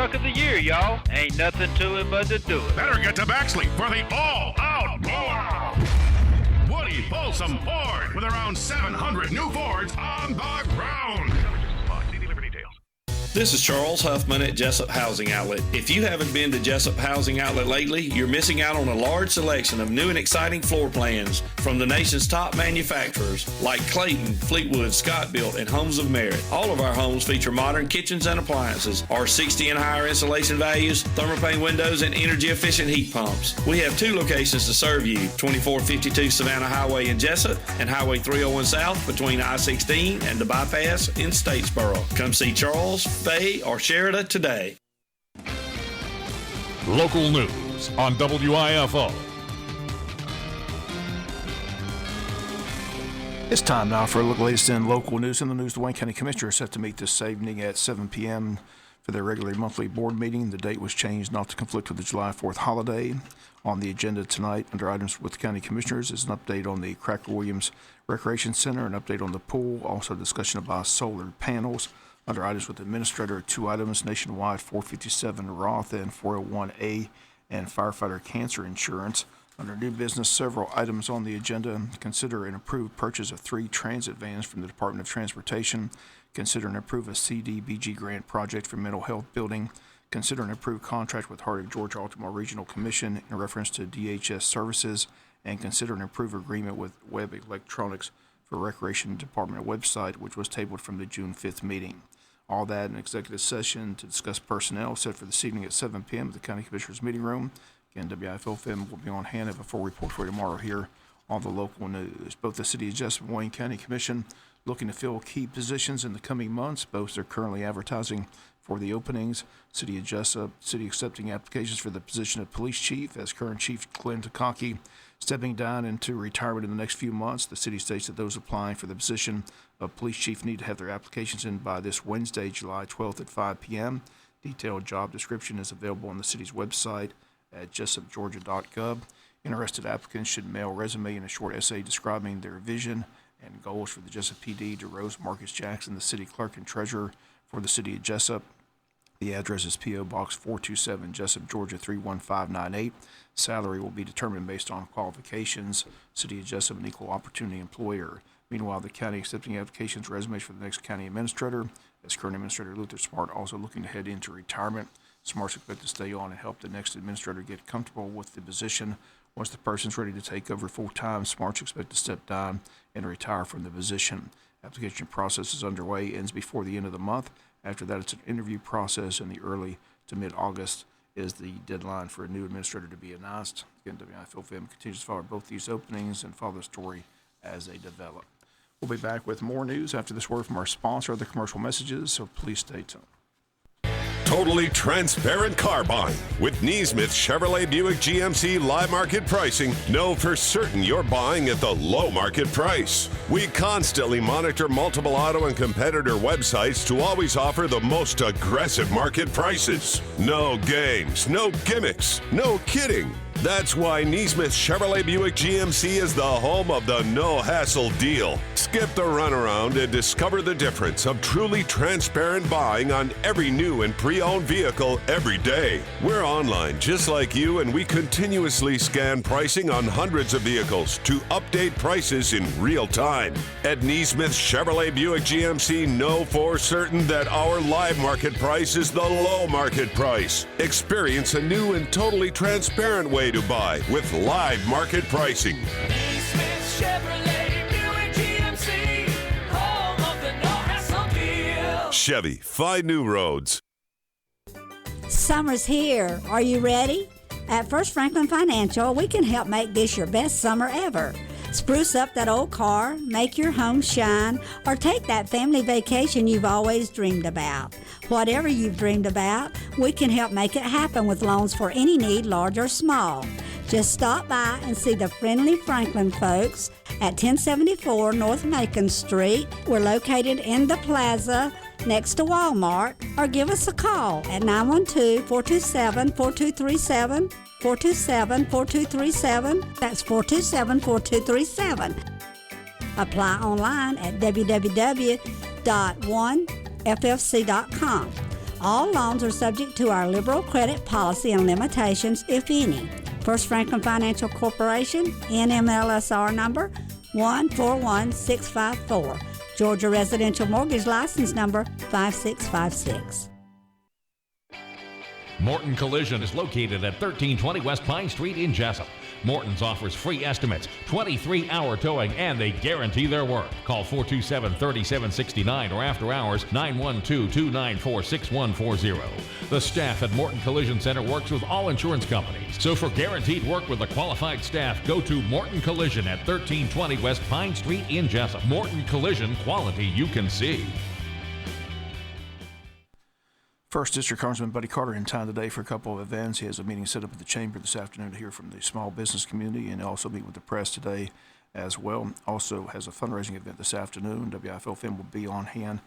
truck of the year, y'all. Ain't nothing to it but to do it. Better get to Baxley for the all-out blowout. Woody Folsom Ford with around 700 new Fords on the ground. This is Charles Huffman at Jesup Housing Outlet. If you haven't been to Jesup Housing Outlet lately, you're missing out on a large selection of new and exciting floor plans from the nation's top manufacturers like Clayton, Fleetwood, Scott Built, and Homes of Merit. All of our homes feature modern kitchens and appliances, R60 and higher insulation values, thermopane windows, and energy-efficient heat pumps. We have two locations to serve you, 2452 Savannah Highway in Jesup and Highway 301 South between I-16 and the bypass in Statesboro. Come see Charles, Faye, or Sheridan today. Local news on WIFO. It's time now for a look at the latest in local news. In the news, the Wayne County Commissioners set to meet this evening at 7 p.m. for their regular monthly board meeting. The date was changed not to conflict with the July 4th holiday. On the agenda tonight, under items with the County Commissioners, is an update on the Cracker Williams Recreation Center, an update on the pool, also a discussion about solar panels. Under items with the Administrator, two items, nationwide 457 Roth and 401A, and firefighter cancer insurance. Under new business, several items on the agenda. Consider an approved purchase of 3 transit vans from the Department of Transportation. Consider and approve a CDBG grant project for mental health building. Consider an approved contract with Heart of Georgia Altamar Regional Commission in reference to DHS services. And consider an approved agreement with Web Electronics for Recreation Department website, which was tabled from the June 5th meeting. All that in executive session to discuss personnel set for this evening at 7 p.m. at the County Commissioners Meeting Room. Again, WIFO-FM will be on hand at a full report for you tomorrow here on the local news. Both the City of Jesup and Wayne County Commission looking to fill key positions in the coming months. Both are currently advertising for the openings. City of Jesup, City accepting applications for the position of Police Chief as current Chief Glenn Takaki stepping down into retirement in the next few months. The city states that those applying for the position of Police Chief need to have their applications in by this Wednesday, July 12th at 5 p.m. Detailed job description is available on the city's website at jesupgeorgia.gov. Interested applicants should mail a resume and a short essay describing their vision and goals for the Jesup PD to Rose Marcus Jackson, the city clerk and treasurer for the City of Jesup. The address is P.O. Box 427, Jesup, Georgia 31598. Salary will be determined based on qualifications. City of Jesup, an equal opportunity employer. Meanwhile, the county accepting applications, resumes for the next county administrator. As current administrator Luther Smart also looking to head into retirement. Smart's expected to stay on and help the next administrator get comfortable with the position. Once the person's ready to take over full-time, Smart's expected to step down and retire from the position. Application process is underway, ends before the end of the month. After that, it's an interview process, and the early to mid-August is the deadline for a new administrator to be announced. Again, WIFO-FM continues to follow both these openings and follow the story as they develop. We'll be back with more news after this word from our sponsor, the commercial messages, so please stay tuned. Totally transparent car buying. With Neesmith Chevrolet Buick GMC live market pricing, know for certain you're buying at the low market price. We constantly monitor multiple auto and competitor websites to always offer the most aggressive market prices. No games, no gimmicks, no kidding. That's why Neesmith Chevrolet Buick GMC is the home of the no-hassle deal. Skip the runaround and discover the difference of truly transparent buying on every new and pre-owned vehicle every day. We're online just like you, and we continuously scan pricing on hundreds of vehicles to update prices in real time. At Neesmith Chevrolet Buick GMC, know for certain that our live market price is the low market price. Experience a new and totally transparent way to buy with live market pricing. Neesmith Chevrolet Buick GMC, home of the no-hassle deal. Chevy, find new roads. Summer's here. Are you ready? At First Franklin Financial, we can help make this your best summer ever. Spruce up that old car, make your home shine, or take that family vacation you've always dreamed about. Whatever you've dreamed about, we can help make it happen with loans for any need, large or small. Just stop by and see the friendly Franklin folks at 1074 North Macon Street. We're located in the plaza next to Walmart, or give us a call at 912-427-4237, 427-4237. That's 427-4237. Apply online at www.1ffc.com. All loans are subject to our liberal credit policy and limitations, if any. First Franklin Financial Corporation, NMLSR number 141654. Georgia Residential Mortgage License number 5656. Morton Collision is located at 1320 West Pine Street in Jesup. Morton's offers free estimates, 23-hour towing, and they guarantee their work. Call 427-3769 or after hours 912-294-6140. The staff at Morton Collision Center works with all insurance companies. So for guaranteed work with a qualified staff, go to Morton Collision at 1320 West Pine Street in Jesup. Morton Collision, quality you can see. First District Congressman Buddy Carter in town today for a couple of events. He has a meeting set up at the Chamber this afternoon to hear from the small business community and also meet with the press today as well. Also has a fundraising event this afternoon. WIFO will be on hand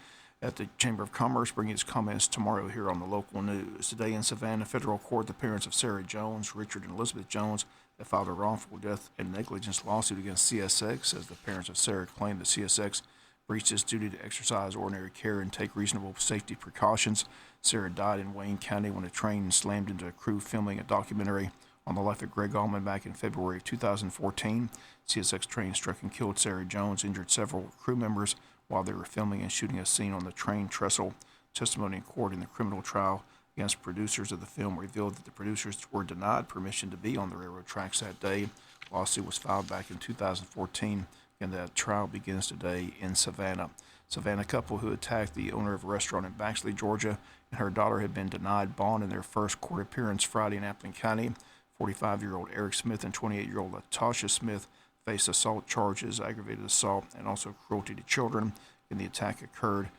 at the Chamber of Commerce, bringing his comments tomorrow here on the local news. Today in Savannah Federal Court, the parents of Sarah Jones, Richard and Elizabeth Jones, have filed a wrongful death and negligence lawsuit against CSX, as the parents of Sarah claim that CSX breached its duty to exercise ordinary care and take reasonable safety precautions. Sarah died in Wayne County when a train slammed into a crew filming a documentary on the life of Greg Allman back in February of 2014. CSX train struck and killed Sarah Jones, injured several crew members while they were filming and shooting a scene on the train trestle. Testimony in court in the criminal trial against producers of the film revealed that the producers were denied permission to be on the railroad tracks that day. The lawsuit was filed back in 2014, and that trial begins today in Savannah. Savannah couple who attacked the owner of a restaurant in Baxley, Georgia, and her daughter had been denied bond in their first court appearance Friday in Appling County. 45-year-old Eric Smith and 28-year-old Latasha Smith faced assault charges, aggravated assault, and also cruelty to children. And the attack occurred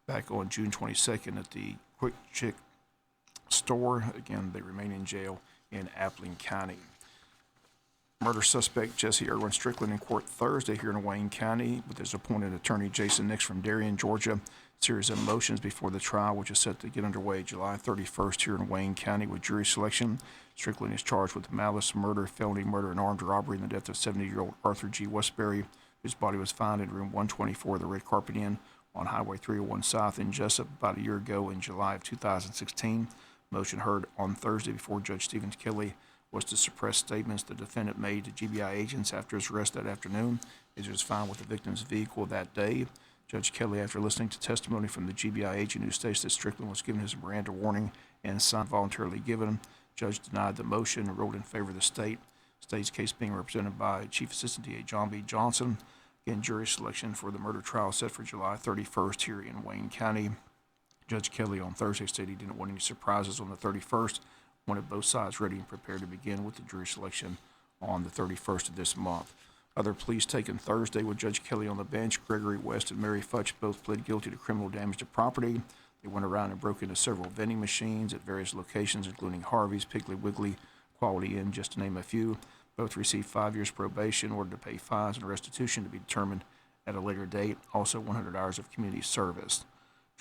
back on June 22nd at the Quick Chick store. Again, they remain in jail in Appling County. Murder suspect Jesse Irwin Strickland in court Thursday here in Wayne County with his appointed attorney Jason Nix from Darien, Georgia. Series of motions before the trial, which is set to get underway July 31st here in Wayne County with jury selection. Strickland is charged with malice, murder, felony murder, and armed robbery in the death of 70-year-old Arthur G. Westbury, whose body was found in room 124 of the Red Carpet Inn on Highway 301 South in Jesup about a year ago in July of 2016. Motion heard on Thursday before Judge Stevens Kelly was to suppress statements the defendant made to GBI agents after his arrest that afternoon. It was found with the victim's vehicle that day. Judge Kelly, after listening to testimony from the GBI agent who states that Strickland was given his Miranda warning and signed voluntarily given, Judge denied the motion and ruled in favor of the state's case being represented by Chief Assistant DA John B. Johnson. Again, jury selection for the murder trial set for July 31st here in Wayne County. Judge Kelly on Thursday stated he didn't want any surprises on the 31st, wanted both sides ready and prepared to begin with the jury selection on the 31st of this month. Other pleas taken Thursday with Judge Kelly on the bench. Gregory West and Mary Futch both pled guilty to criminal damage to property. They went around and broke into several vending machines at various locations, including Harvey's, Piggly Wiggly, Quality Inn, just to name a few. Both received 5 years probation, ordered to pay fines and restitution to be determined at a later date. Also 100 hours of community service.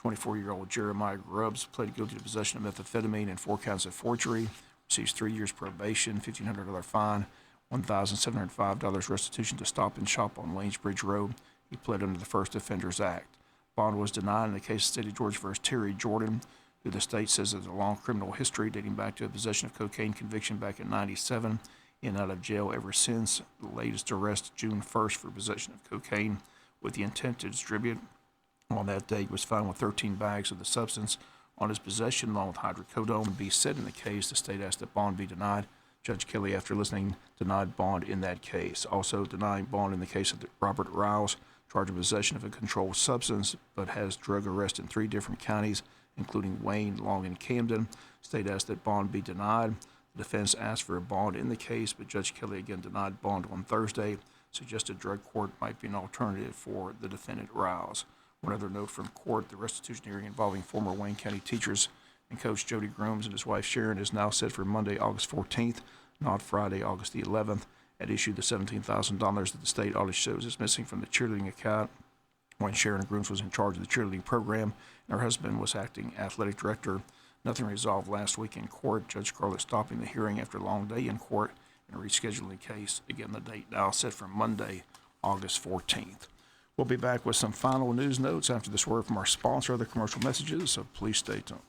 24-year-old Jeremiah Grubbs pled guilty to possession of methamphetamine and 4 counts of forgery. Receives 3 years probation, $1,500 fine, $1,705 restitution to Stop and Shop on Lanesbridge Road. He pled under the First Offenders Act. Bond was denied in the case of State of Georgia versus Terry Jordan, who the state says has a long criminal history dating back to a possession of cocaine conviction back in '97, in and out of jail ever since. The latest arrest June 1st for possession of cocaine with the intent to distribute. On that day, he was found with 13 bags of the substance on his possession, along with hydrocodone. Be said in the case, the state asked that bond be denied. Judge Kelly, after listening, denied bond in that case. Also denying bond in the case of Robert Riles, charged with possession of a controlled substance, but has drug arrest in 3 different counties, including Wayne, Long, and Camden. State asked that bond be denied. The defense asked for a bond in the case, but Judge Kelly again denied bond on Thursday. Suggested drug court might be an alternative for the defendant Riles. One other note from court, the restitution hearing involving former Wayne County teachers and coach Jody Grooms and his wife Sharon is now set for Monday, August 14th, not Friday, August the 11th. At issue, the $17,000 that the state audit shows is missing from the cheerleading account when Sharon Grooms was in charge of the cheerleading program and her husband was acting athletic director. Nothing resolved last week in court. Judge Scarlett stopping the hearing after a long day in court and rescheduling the case. Again, the date now set for Monday, August 14th. We'll be back with some final news notes after this word from our sponsor, other commercial messages, so please stay tuned.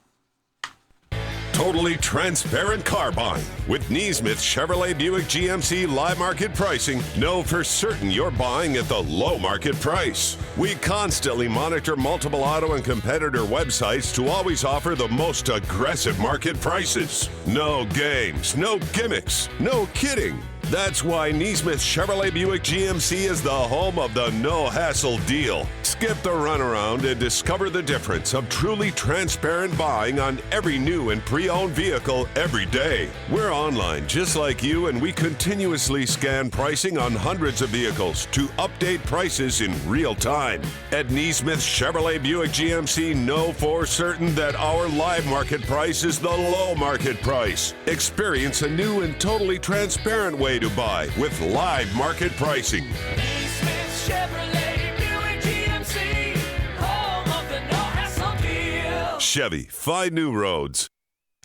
totally transparent car buying. With Neesmith Chevrolet Buick GMC live market pricing, know for certain you're buying at the low market price. We constantly monitor multiple auto and competitor websites to always offer the most aggressive market prices. No games, no gimmicks, no kidding. That's why Neesmith Chevrolet Buick GMC is the home of the no-hassle deal. Skip the runaround and discover the difference of truly transparent buying on every new and pre-owned vehicle every day. We're online just like you, and we continuously scan pricing on hundreds of vehicles to update prices in real time. At Neesmith Chevrolet Buick GMC, know for certain that our live market price is the low market price. Experience a new and totally transparent way to buy with live market pricing. Neesmith Chevrolet Buick GMC, home of the no-hassle deal. Chevy, find new roads.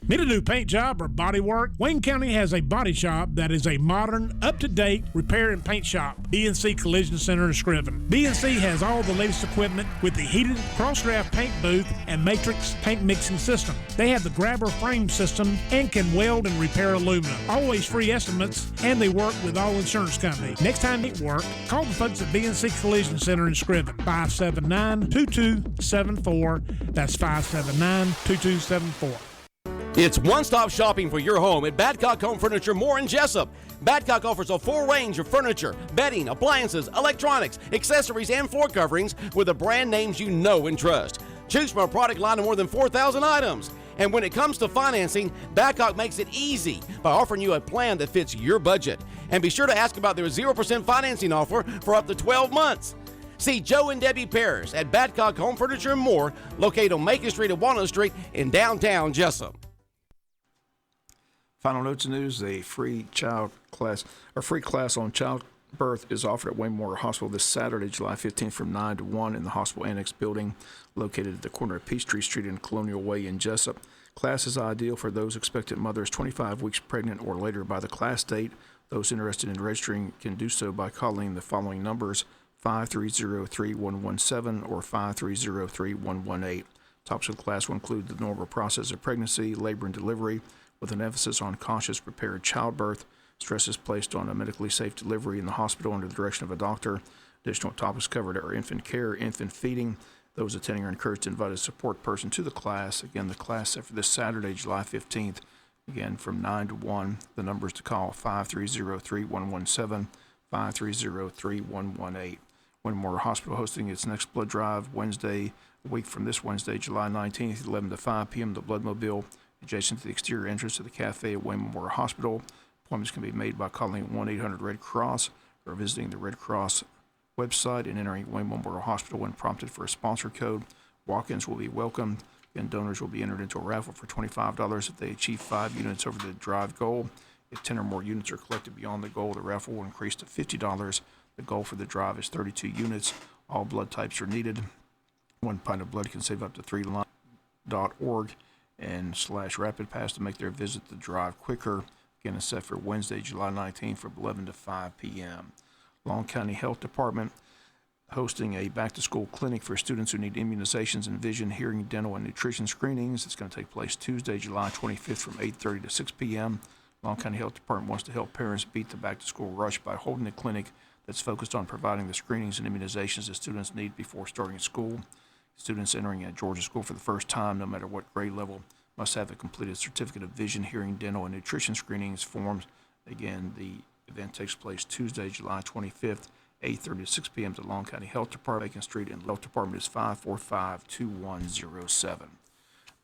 Need a new paint job or body work? Wayne County has a body shop that is a modern, up-to-date repair and paint shop. B&C Collision Center in Scriven. B&C has all the latest equipment with the heated cross-draft paint booth and matrix paint mixing system. They have the grabber frame system and can weld and repair aluminum. Always free estimates, and they work with all insurance companies. Next time you work, call the folks at B&C Collision Center in Scriven. 579-2274. That's 579-2274. It's one-stop shopping for your home at Badcock Home Furniture More in Jesup. Badcock offers a full range of furniture, bedding, appliances, electronics, accessories, and floor coverings with the brand names you know and trust. Choose from a product line of more than 4,000 items. And when it comes to financing, Badcock makes it easy by offering you a plan that fits your budget. And be sure to ask about their 0% financing offer for up to 12 months. See Joe and Debbie Paris at Badcock Home Furniture and More, located on Macon Street and Walnut Street in downtown Jesup. Final notes and news: a free class on childbirth is offered at Wayne Memorial Hospital this Saturday, July 15th, from 9 to 1 in the hospital annex building located at the corner of Peachtree Street and Colonial Way in Jesup. Class is ideal for those expectant mothers 25 weeks pregnant or later by the class date. Those interested in registering can do so by calling the following numbers: 530-3117 or 530-3118. Topics of the class will include the normal process of pregnancy, labor and delivery, with an emphasis on conscious, prepared childbirth. Stress is placed on a medically safe delivery in the hospital under the direction of a doctor. Additional topics covered are infant care, infant feeding. Those attending are encouraged to invite a support person to the class. Again, the class set for this Saturday, July 15th, again from 9 to 1. The numbers to call: 530-3117, 530-3118. Wayne Memorial Hospital hosting its next blood drive Wednesday, a week from this Wednesday, July 19th, 11 to 5 p.m. The Bloodmobile, adjacent to the exterior entrance of the cafe at Wayne Memorial Hospital. Appointments can be made by calling 1-800-RED-CROSS or visiting the Red Cross website and entering Wayne Memorial Hospital when prompted for a sponsor code. Walk-ins will be welcome, and donors will be entered into a raffle for $25 if they achieve 5 units over the drive goal. If 10 or more units are collected beyond the goal, the raffle will increase to $50. The goal for the drive is 32 units. All blood types are needed. 1 pint of blood can save up to 3 lives.org and /Rapid Pass to make their visit the drive quicker. Again, it's set for Wednesday, July 19th from 11 to 5 p.m. Long County Health Department hosting a back-to-school clinic for students who need immunizations and vision, hearing, dental, and nutrition screenings. It's going to take place Tuesday, July 25th from 8:30 to 6 p.m. Long County Health Department wants to help parents beat the back-to-school rush by holding a clinic that's focused on providing the screenings and immunizations that students need before starting school. Students entering a Georgia school for the first time, no matter what grade level, must have a completed certificate of vision, hearing, dental, and nutrition screenings forms. Again, the event takes place Tuesday, July 25th, 8:30 to 6 p.m. at Long County Health Department, Macon Street, and Health Department is 545-2107.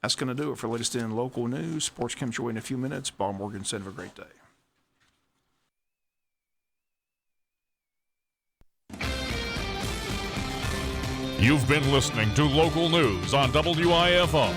That's going to do it for latest in local news. Sports comes your way in a few minutes. Bob Morgan said, have a great day. You've been listening to local news on WIFO.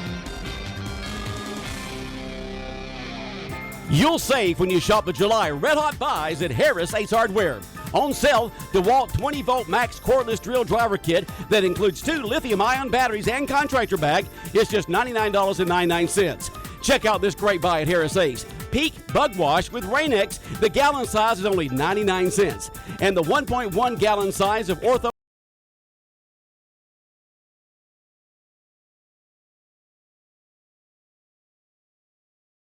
You'll save when you shop the July Red Hot Buys at Harris Ace Hardware. On sale, DeWalt 20-volt max cordless drill driver kit that includes 2 lithium-ion batteries and contractor bag is just $99.99. Check out this great buy at Harris Ace. Peak Bug Wash with Rain-X, the gallon size is only 99 cents. And the 1.1 gallon size of Ortho